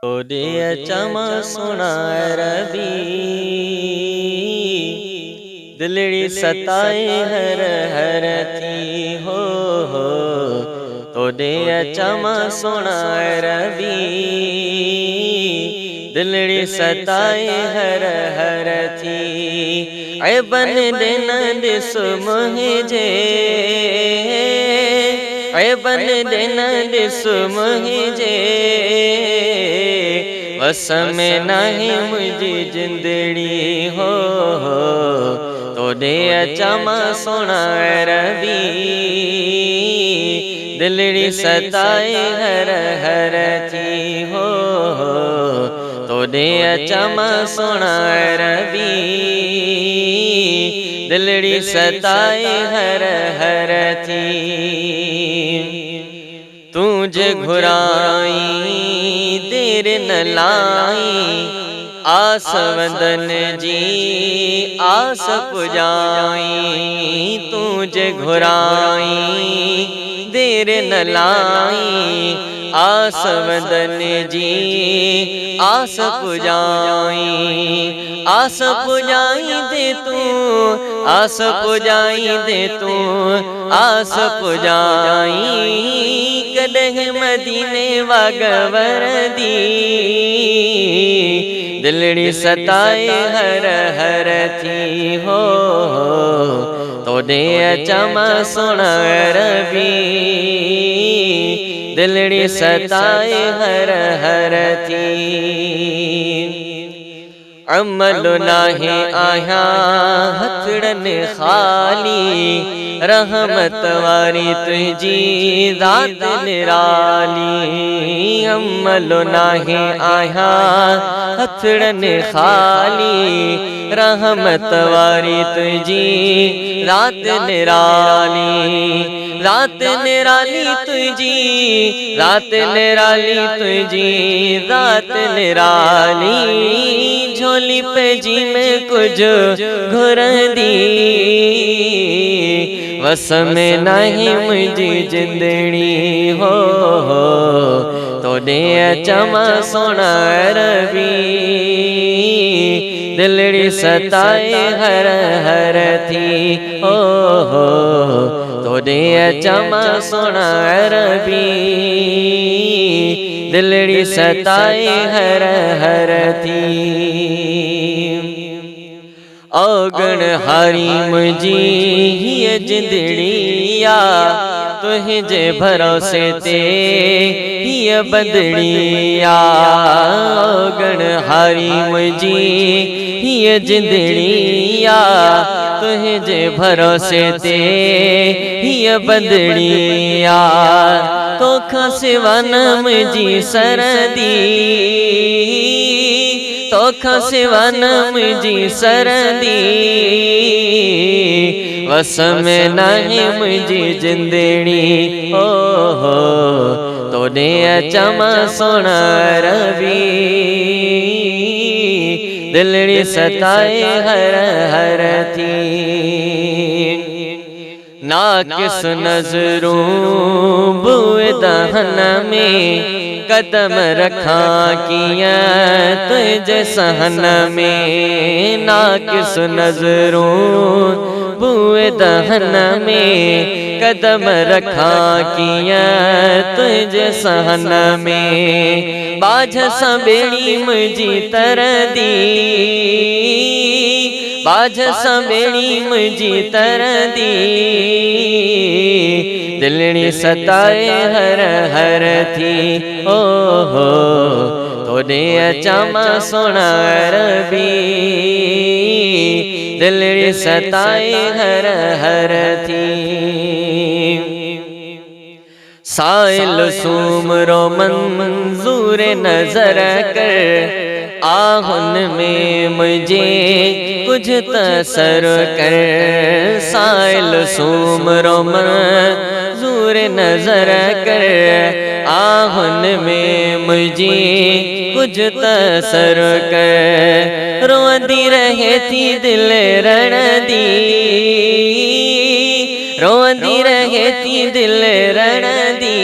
ओदे चमा सुना रबी दिलड़ी सताए हर हर थी हो तोदे चमा सुना रबी दिलड़ी सताए हर हर थी ऐ बन दिन दिस मुझे ऐ बन दिन दिस मुझे वस में नहीं मुझी जिंदड़ी हो तोदे चमा सुना रबी दिलड़ी सताए हर हर थी हो तोदे चमा सुना रबी दिलड़ी सताए हर हर थी तुझे घुराई देर न लाई आस वदन जी आस पुजाई तुझे घुराई देर न लाई आस वदन जी आस पुजाई दे तू आस पुजाई दे तू आस पुजाई कदह मदीने वागवर दी दिलड़ी सताए हर हर थी हो तोदे चमा सुना रबी दिलड़ी सताए हर हर थी अमल नाही आया हथड़न खाली रहमत वारी तुझी रात निराली अमल नाही आया हथड़न खाली रहमत वारी तुझी रात निराली तुझी रात निराली झोली पे जी में कुछ घुर दी वस में नहीं मुझी जिंदड़ी हो तोदे चमा सुना रबी दिलड़ी सताए हर हर थी हो तोदे चमा सुना रबी दिलड़ी सताए हर हर थी औगण हारी मुझी ही जिंदड़िया तुझे भरोसे ते ही बदड़िया औगण हारी मुझी ही जिंदड़िया तुझे भरोसे ते ही बदड़िया तो खसवा नम जी सरदी तो खसवा नम जी सरदी वस में नहीं मुझी जिंदड़ी हो तोदे चमा सुना रबी दिलड़ी सताए हर हर थी ना किस नजरों बुए दहन में कदम रखा किया तुझे सहन में ना किस नजरों बुए दहन में कदम रखा किया तुझे सहन में बाझ सबेड़ी मुझी तर दी बाझ सबेड़ी मुझी तर दी दिलड़ी सताए हर हर थी ओ तोदे चमा सुना रबी दिलड़ी सताए हर हर थी साइल सुमरो मंजूर नजर कर आहुन में मुझे कुछ तसर कर साइल सुमरो मंजूर नजर कर आहुन में मुझे कुछ तसर कर रोंदी रहे थी दिल रण दी रोंदी रहे थी दिल रणदी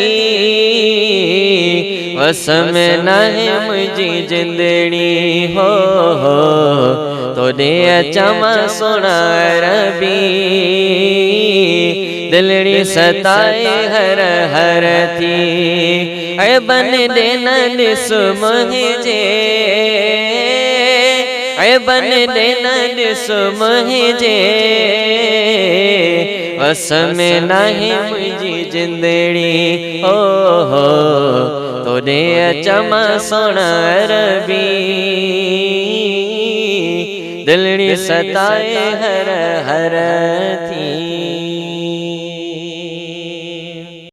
वस में नाहे मुझी जिंदड़ी हो तोड़े अचमा सोना रबी दिलड़ी सताए हर हर थी अरे बन देना सुमहजे अरे बन देना सुमहजे वस में नहीं मुझी जिंदड़ी हो तोड़े अचमा सोना रबी दिलड़ी सताए हर हर थी।